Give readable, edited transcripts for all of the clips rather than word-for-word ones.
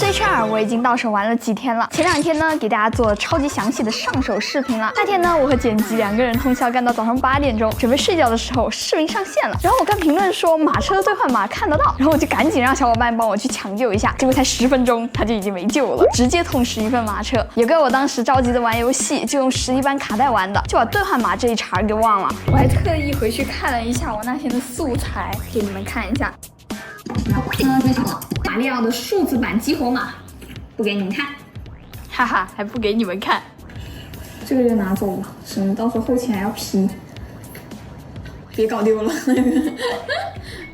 Switch 2我已经到手玩了几天了，前2天呢给大家做了超级详细的上手视频了。那天呢我和剪辑2个人通宵干到早上8点钟，准备睡觉的时候视频上线了，然后我看评论说马车的兑换码看得到，然后我就赶紧让小伙伴帮我去抢救一下，结果才10分钟他就已经没救了，直接痛失一份马车。也怪我当时着急的玩游戏，就用实体版卡带玩的，就把兑换码这一茬给忘了。我还特意回去看了一下我那天的素材，给你们看一下。马里奥的数字版激活码不给你们看，哈哈，还不给你们看。这个就拿走吧，省得到时候后期还要 P， 别搞丢了。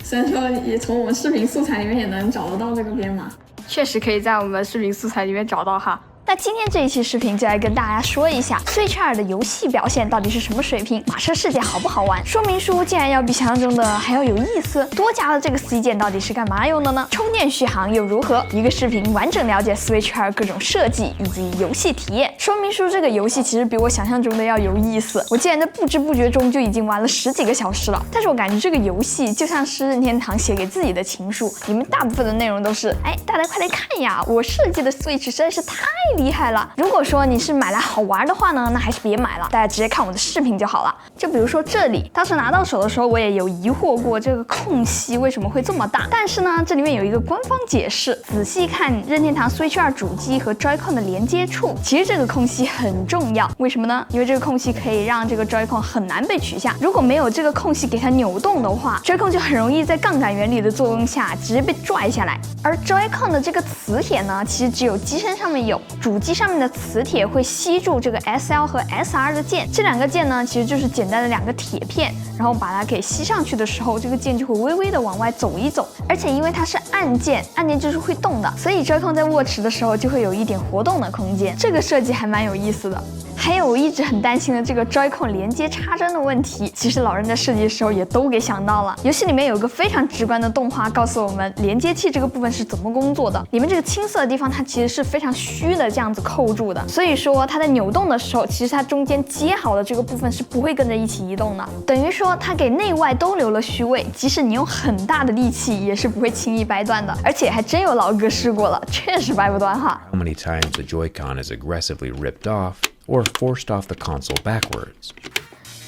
虽然说也从我们视频素材里面也能找得到这个编码，确实可以在我们视频素材里面找到哈。那今天这一期视频就来跟大家说一下 Switch 2的游戏表现到底是什么水平，马车世界好不好玩，说明书竟然要比想象中的还要有意思，多加了这个 C 键到底是干嘛用的呢？充电续航又如何？一个视频完整了解 Switch 2各种设计以及游戏体验。说明书这个游戏其实比我想象中的要有意思，我竟然在不知不觉中就已经玩了10几个小时了。但是我感觉这个游戏就像是任天堂写给自己的情书，里面大部分的内容都是，大家快来看呀，我设计的 Switch 实在是太厉害了。如果说你是买来好玩的话呢，那还是别买了，大家直接看我的视频就好了。就比如说这里，当时拿到手的时候，我也有疑惑过这个空隙为什么会这么大，但是呢，这里面有一个官方解释，仔细看任天堂 Switch 2主机和 Joy-Con 的连接处，其实这个空隙很重要。为什么呢？因为这个空隙可以让这个 Joy-Con 很难被取下，如果没有这个空隙给它扭动的话， Joy-Con 就很容易在杠杆原理的作用下直接被拽下来。而 Joy-Con 的这个磁铁呢，其实只有机身上面有，主机上面的磁铁会吸住这个 SL 和 SR 的键，这2个键呢，其实就是简单的2个铁片，然后把它给吸上去的时候，这个键就会微微的往外走一走，而且因为它是按键，按键就是会动的，所以 Joy-Con 在握持的时候就会有一点活动的空间，这个设计还蛮有意思的。还有我一直很担心的这个 Joy-Con 连接插针的问题，其实老人在设计的时候也都给想到了。游戏里面有个非常直观的动画告诉我们连接器这个部分是怎么工作的，里面这个青色的地方它其实是非常虚的这样子扣住的，所以说它在扭动的时候，其实它中间接好的这个部分是不会跟着一起移动的，等于说它给内外都留了虚位，即使你用很大的力气也是不会轻易掰断的，而且还真有老哥试过了，确实掰不断哈。How many times the Joy-Con is aggressively ripped off or forced off the console backwards.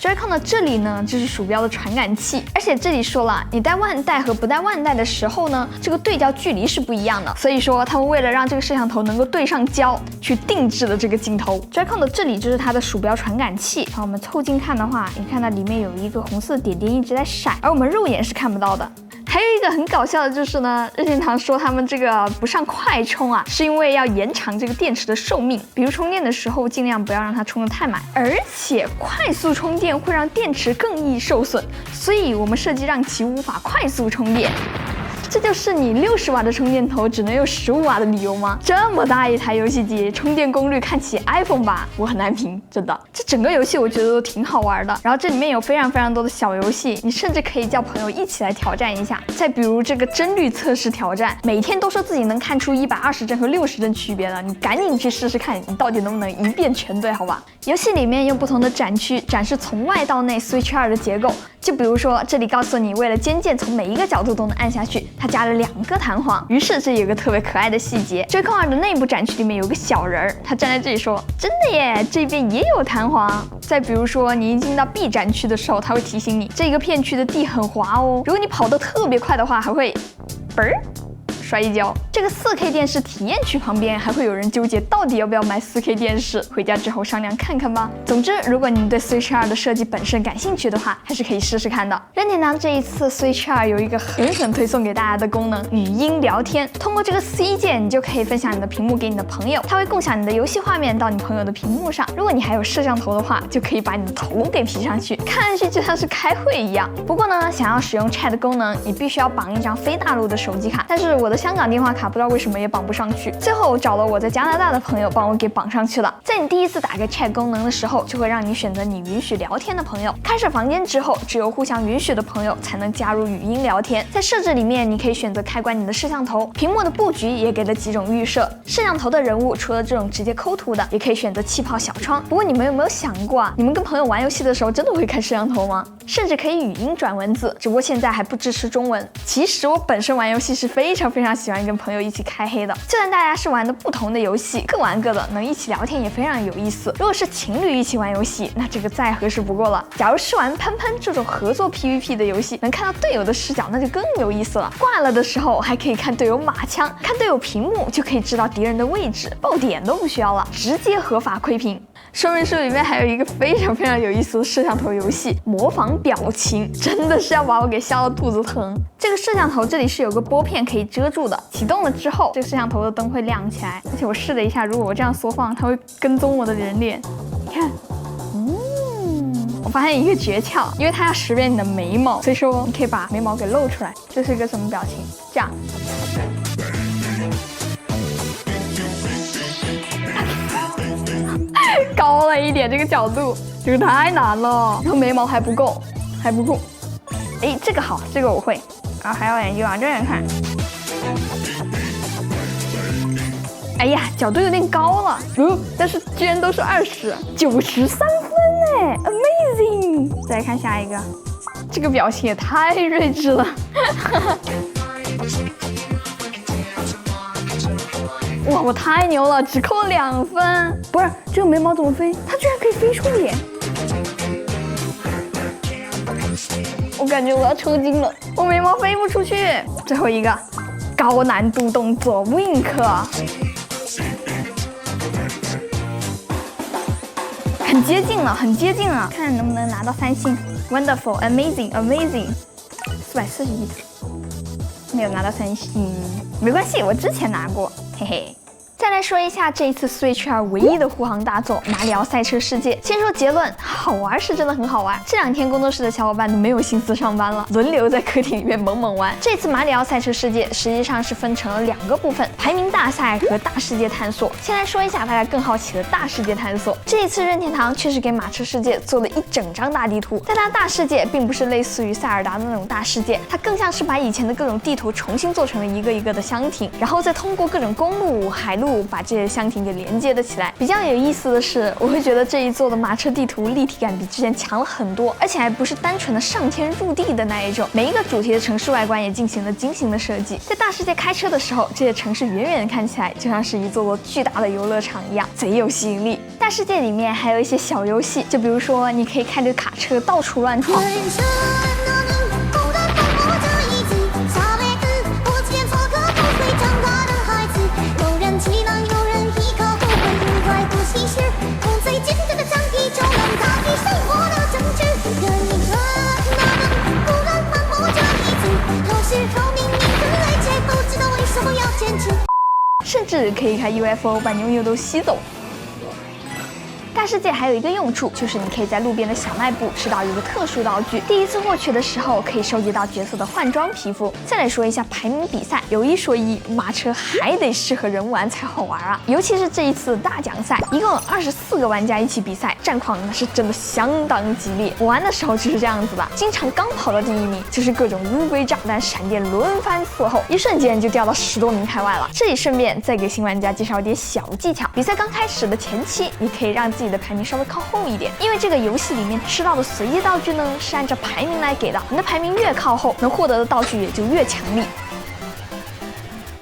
Joy-Con 的这里呢，就是鼠标的传感器，而且这里说了，你带腕带和不带腕带的时候呢，这个对焦距离是不一样的，所以说他们为了让这个摄像头能够对上焦，去定制的这个镜头。Joy-Con 的这里就是它的鼠标传感器，然后我们凑近看的话，你看到里面有一个红色的点点一直在闪，而我们肉眼是看不到的。还有一个很搞笑的就是呢，任天堂说他们这个不上快充啊，是因为要延长这个电池的寿命，比如充电的时候尽量不要让它充得太满，而且快速充电会让电池更易受损，所以我们设计让其无法快速充电。这就是你60瓦的充电头只能有15瓦的理由吗？这么大一台游戏机，充电功率看起 iPhone 吧，我很难评，真的。这整个游戏我觉得都挺好玩的，然后这里面有非常多的小游戏，你甚至可以叫朋友一起来挑战一下。再比如这个帧率测试挑战，每天都说自己能看出120帧和60帧区别的，你赶紧去试试看，你到底能不能一遍全对，好吧？游戏里面用不同的展区展示从外到内 Switch 2的结构，就比如说这里告诉你，为了尖键从每一个角度都能按下去，它加了2个弹簧。于是这里有个特别可爱的细节， Joy-Con 2的内部展区里面有个小人儿，他站在这里说，真的耶，这边也有弹簧。再比如说你一进到 B 展区的时候，它会提醒你这个片区的地很滑哦，如果你跑得特别快的话，还会嘣儿摔一跤。这个 4K 电视体验区旁边还会有人纠结到底要不要买 4K 电视，回家之后商量看看吧。总之，如果你对 Switch 2的设计本身感兴趣的话，还是可以试试看的。任天堂这一次 Switch 2有一个狠推送给大家的功能，语音聊天。通过这个 C 键，你就可以分享你的屏幕给你的朋友，他会共享你的游戏画面到你朋友的屏幕上。如果你还有摄像头的话，就可以把你的头给 P 上去，看上去就像是开会一样。不过呢，想要使用 Chat 功能，你必须要绑一张非大陆的手机卡，但是我的香港电话卡不知道为什么也绑不上去，最后我找了我在加拿大的朋友帮我给绑上去了。在你第一次打开 Chat 功能的时候，就会让你选择你允许聊天的朋友。开设房间之后，只有互相允许的朋友才能加入语音聊天。在设置里面，你可以选择开关你的摄像头，屏幕的布局也给了几种预设。摄像头的人物除了这种直接抠图的，也可以选择气泡小窗。不过你们有没有想过啊，你们跟朋友玩游戏的时候真的会开摄像头吗？甚至可以语音转文字，只不过现在还不支持中文。其实我本身玩游戏是非常常喜欢跟朋友一起开黑的。就算大家是玩的不同的游戏，各玩各的，能一起聊天也非常有意思。如果是情侣一起玩游戏，那这个再合适不过了。假如是玩喷喷这种合作 PVP 的游戏，能看到队友的视角，那就更有意思了。挂了的时候还可以看队友马枪，看队友屏幕就可以知道敌人的位置，爆点都不需要了，直接合法窥屏。说明书里面还有一个非常有意思的摄像头游戏，模仿表情，真的是要把我给笑到肚子疼。这个摄像头这里是有个拨片可以遮住的，启动了之后，这个摄像头的灯会亮起来。而且我试了一下，如果我这样缩放，它会跟踪我的人脸。你看，我发现一个诀窍，因为它要识别你的眉毛，所以说你可以把眉毛给露出来。这是一个什么表情？这样。高了一点这个角度，这个太难了。然后眉毛还不够。哎，这个好，这个我会。然后还要研究往这样看。哎呀，角度有点高了，但是居然都是20，93分哎 ，amazing！ 再看下一个，这个表情也太睿智了。哇，我太牛了，只扣了2分。不是，这个眉毛怎么飞？它居然可以飞出脸。我感觉我要抽筋了，我眉毛飞不出去。最后一个，高难度动作 wink。很接近了，看能不能拿到3星。Wonderful, amazing, amazing。441，没有拿到3星，没关系，我之前拿过，嘿嘿。再来说一下这一次 Switch 2唯一的护航大作《马里奥赛车世界》。先说结论，好玩是真的很好玩。这2天工作室的小伙伴都没有心思上班了，轮流在客厅里面猛玩。这次《马里奥赛车世界》实际上是分成了2个部分：排名大赛和大世界探索。先来说一下大家更好奇的大世界探索。这一次任天堂确实给马车世界做了一整张大地图，但它大世界并不是类似于塞尔达的那种大世界，它更像是把以前的各种地图重新做成了一个一个的箱庭，然后再通过各种公路、海路把这些箱庭给连接了起来。比较有意思的是，我会觉得这一座的马车地图立体感比之前强了很多，而且还不是单纯的上天入地的那一种，每一个主题的城市外观也进行了精心的设计。在大世界开车的时候，这些城市远远看起来就像是一座巨大的游乐场一样，贼有吸引力。大世界里面还有一些小游戏，就比如说你可以开着卡车到处乱闯。甚至可以开 UFO 把牛牛都吸走。大世界还有一个用处，就是你可以在路边的小卖部吃到一个特殊道具，第一次获取的时候可以收集到角色的换装皮肤。再来说一下排名比赛，有一说一，马车还得适合人玩才好玩啊！尤其是这一次大奖赛，一共有24个玩家一起比赛，战况那是真的相当激烈。我玩的时候就是这样子的，经常刚跑到第1名，就是各种乌龟、炸弹、闪电轮番伺候，一瞬间就掉到10多名开外了。这里顺便再给新玩家介绍一点小技巧，比赛刚开始的前期，你可以让自己的排名稍微靠后一点，因为这个游戏里面吃到的随机道具呢是按照排名来给的，你的排名越靠后，能获得的道具也就越强力。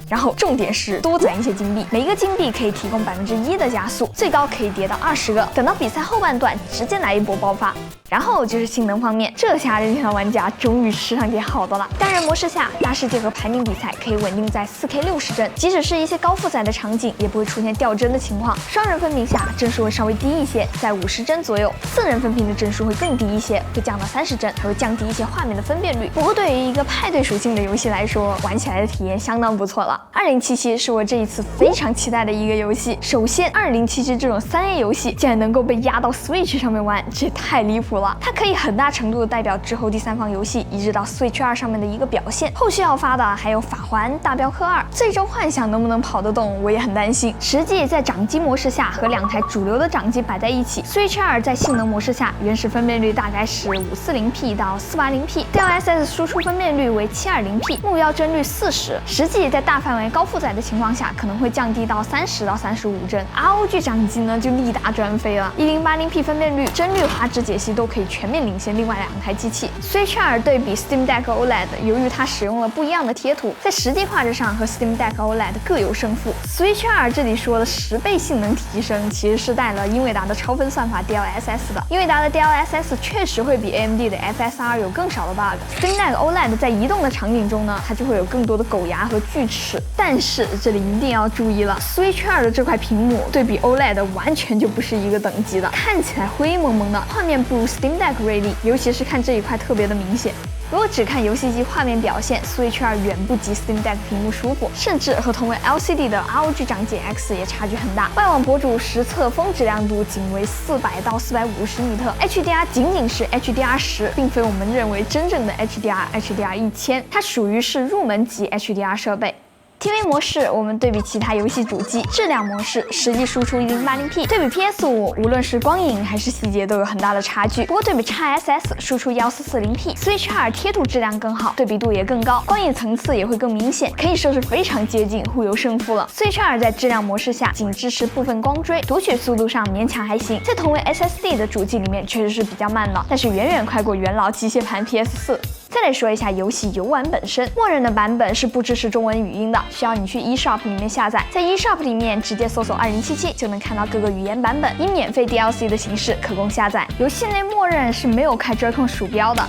然后重点是多攒一些金币，每一个金币可以提供1%的加速，最高可以叠到20个。等到比赛后半段，直接来一波爆发。然后就是性能方面，这下任天堂玩家终于吃上点好的了。单人模式下，大世界和排名比赛可以稳定在4K 60帧，即使是一些高负载的场景，也不会出现掉帧的情况。双人分屏下，帧数会稍微低一些，在50帧左右；4人分屏的帧数会更低一些，会降到30帧，还会降低一些画面的分辨率。不过对于一个派对属性的游戏来说，玩起来的体验相当不错了。2077是我这一次非常期待的一个游戏。首先，2077这种3A 游戏竟然能够被压到 Switch 上面玩，这也太离谱了。它可以很大程度的代表之后第3方游戏移植到 Switch 2上面的一个表现。后续要发的还有法环、大镖客2、最终幻想能不能跑得动，我也很担心。实际在掌机模式下和2台主流的掌机摆在一起， Switch 2在性能模式下原始分辨率大概是540P 到480P， DLSS 输出分辨率为 720P， 目标帧率40，实际在大范围高负载的情况下，可能会降低到30到35帧。ROG 掌机呢就力达专飞了，1080P 分辨率、帧率、画质解析都可以全面领先另外2台机器。Switch 2对比 Steam Deck OLED， 由于它使用了不一样的贴图，在实际画质上和 Steam Deck OLED 各有胜负。Switch 2这里说的10倍性能提升，其实是带了英伟达的超分算法 DLSS 的。英伟达的 DLSS 确实会比 AMD 的 FSR 有更少的 bug。Steam Deck OLED 在移动的场景中呢，它就会有更多的狗牙和锯齿。但是这里一定要注意了 ，Switch 2的这块屏幕对比 OLED 完全就不是一个等级的，看起来灰蒙蒙的，画面不如 Steam Deck 锐利，尤其是看这一块特别的明显。如果只看游戏机画面表现 ，Switch 2远不及 Steam Deck 屏幕舒服，甚至和同为 LCD 的 ROG 掌机 X 也差距很大。外网博主实测峰值亮度仅为400到450尼特 ，HDR 仅仅是 HDR10，并非我们认为真正的 HDR 1000，它属于是入门级 HDR 设备。TV 模式，我们对比其他游戏主机；质量模式，实际输出1080P，对比 PS5，无论是光影还是细节都有很大的差距。不过对比 XSS 输出1440P，Switch 2贴图质量更好，对比度也更高，光影层次也会更明显，可以说是非常接近，互有胜负了。Switch 2在质量模式下仅支持部分光追，读取速度上勉强还行，在同为 SSD 的主机里面确实是比较慢的，但是远远快过元老机械盘 PS4。再来说一下游戏游玩本身，默认的版本是不支持中文语音的，需要你去 eShop 里面下载，在 eShop 里面直接搜索2077就能看到各个语言版本，以免费 DLC 的形式可供下载。游戏内默认是没有开 Joy-Con 鼠标的。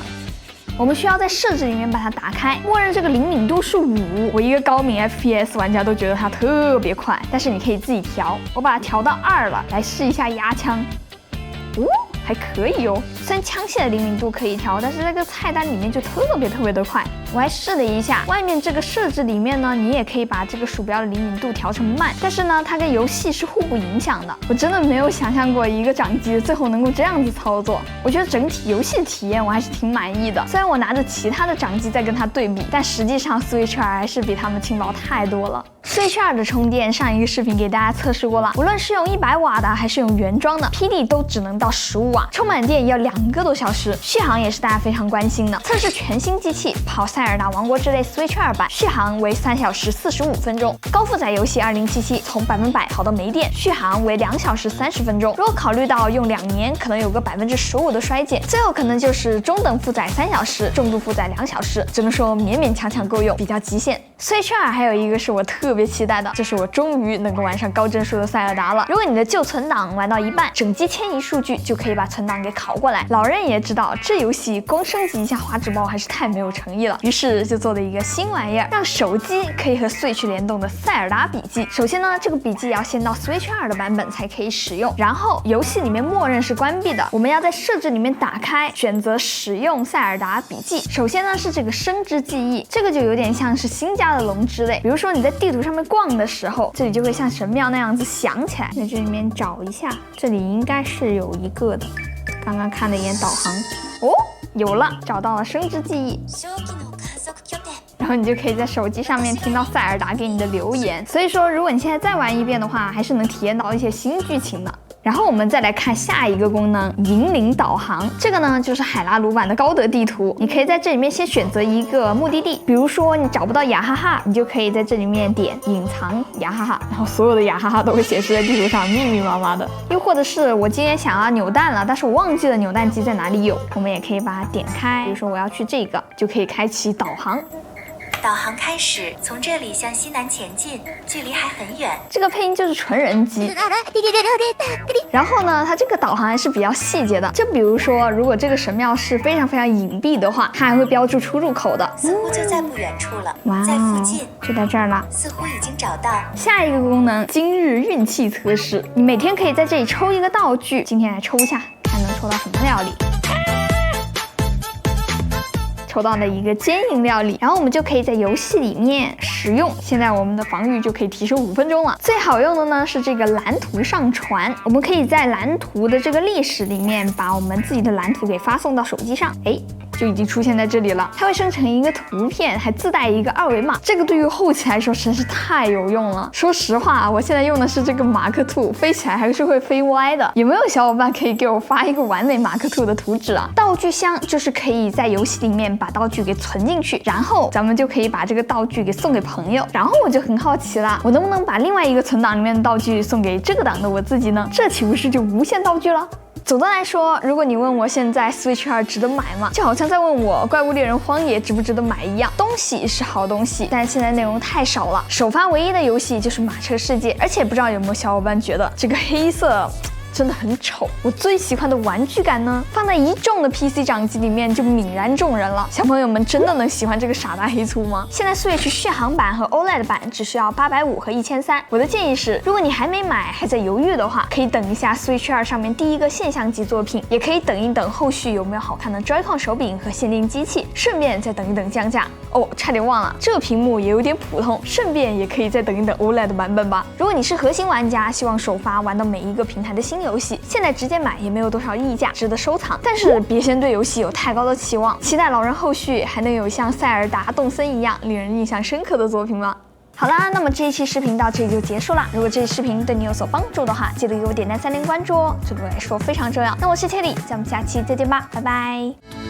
我们需要在设置里面把它打开，默认这个灵敏度是5，我一个高敏 FPS 玩家都觉得它特别快，但是你可以自己调，我把它调到2了，来试一下压枪。还可以哦，虽然枪械的灵敏度可以调，但是这个菜单里面就特别的快。我还试了一下，外面这个设置里面呢，你也可以把这个鼠标的灵敏度调成慢，但是呢，它跟游戏是互不影响的。我真的没有想象过一个掌机最后能够这样子操作。我觉得整体游戏体验我还是挺满意的。虽然我拿着其他的掌机在跟它对比，但实际上 Switch 2还是比它们轻薄太多了。Switch 2的充电，上一个视频给大家测试过了，无论是用100瓦的还是用原装的 ，PD 都只能到15瓦，充满电要2个多小时。续航也是大家非常关心的。测试全新机器跑塞尔达王国之泪 Switch 2版，续航为3小时45分钟。高负载游戏2077从100%跑到没电，续航为2小时30分钟。如果考虑到用2年，可能有个15%的衰减，最后可能就是中等负载3小时，重度负载2小时，只能说勉勉强强够用，比较极限。Switch 2还有一个是我特别期待的，就是我终于能够玩上高帧数的塞尔达了。如果你的旧存档玩到一半，整机迁移数据就可以把存档给拷过来。老人也知道这游戏光升级一下画质包还是太没有诚意了，于是就做了一个新玩意儿，让手机可以和 Switch 联动的塞尔达笔记。首先呢，这个笔记要先到 Switch 2的版本才可以使用，然后游戏里面默认是关闭的，我们要在设置里面打开，选择使用塞尔达笔记。首先呢是这个生之记忆，这个就有点像是新加的龙之类，比如说你在地图上面逛的时候，这里就会像神庙那样子响起来，在这里面找一下，这里应该是有一个的，刚刚看了一眼导航，哦，有了，找到了生之记忆。然后你就可以在手机上面听到塞尔达给你的留言，所以说如果你现在再玩一遍的话，还是能体验到一些新剧情的。然后我们再来看下一个功能，引领导航。这个呢就是海拉鲁版的高德地图，你可以在这里面先选择一个目的地，比如说你找不到雅哈哈，你就可以在这里面点隐藏雅哈哈，然后所有的雅哈哈都会显示在地图上密密麻麻的。又或者是我今天想要扭蛋了，但是我忘记了扭蛋机在哪里有，我们也可以把它点开，比如说我要去这个，就可以开启导航。导航开始，从这里向西南前进，距离还很远。这个配音就是纯人机。然后呢，它这个导航还是比较细节的，就比如说，如果这个神庙是非常隐蔽的话，它还会标注出入口的。似乎就在不远处了，哇，在附近，就在这儿了。似乎已经找到。下一个功能，今日运气测试，你每天可以在这里抽一个道具，今天来抽一下，看能抽到什么料理。抽到的一个坚硬料理，然后我们就可以在游戏里面使用。现在我们的防御就可以提升5分钟了。最好用的呢是这个蓝图上传，我们可以在蓝图的这个历史里面把我们自己的蓝图给发送到手机上。哎，就已经出现在这里了。它会生成一个图片，还自带一个2维码，这个对于后期来说真是太有用了。说实话，我现在用的是这个马克兔，飞起来还是会飞歪的。有没有小伙伴可以给我发一个完美马克兔的图纸啊？道具箱就是可以在游戏里面把道具给存进去，然后咱们就可以把这个道具给送给朋友。然后我就很好奇了，我能不能把另外一个存档里面的道具送给这个档的我自己呢？这岂不是就无限道具了？总的来说，如果你问我现在 Switch 2值得买吗，就好像在问我怪物猎人荒野值不值得买一样。东西是好东西，但现在内容太少了。首发唯一的游戏就是马车世界，而且不知道有没有小伙伴觉得这个黑色真的很丑。我最喜欢的玩具感呢，放在一众的 PC 掌机里面就泯然众人了。小朋友们真的能喜欢这个傻大黑粗吗？现在 Switch 续航版和 OLED 版只需要850和1300。我的建议是，如果你还没买，还在犹豫的话，可以等一下 Switch 2上面第一个现象级作品，也可以等一等后续有没有好看的 Joy-Con 手柄和限定机器，顺便再等一等降价。哦，差点忘了，这个屏幕也有点普通，顺便也可以再等一等 OLED 版本吧。如果你是核心玩家，希望首发玩到每一个平台的新游戏，现在直接买也没有多少溢价，值得收藏。但是别先对游戏有太高的期望，期待老人后续还能有像塞尔达、动森一样令人印象深刻的作品吧。好啦，那么这一期视频到这里就结束了。如果这期视频对你有所帮助的话，记得给我点赞、3连关注哦，这对我来说非常重要。那我是 Tilly，咱们下期再见吧，拜拜。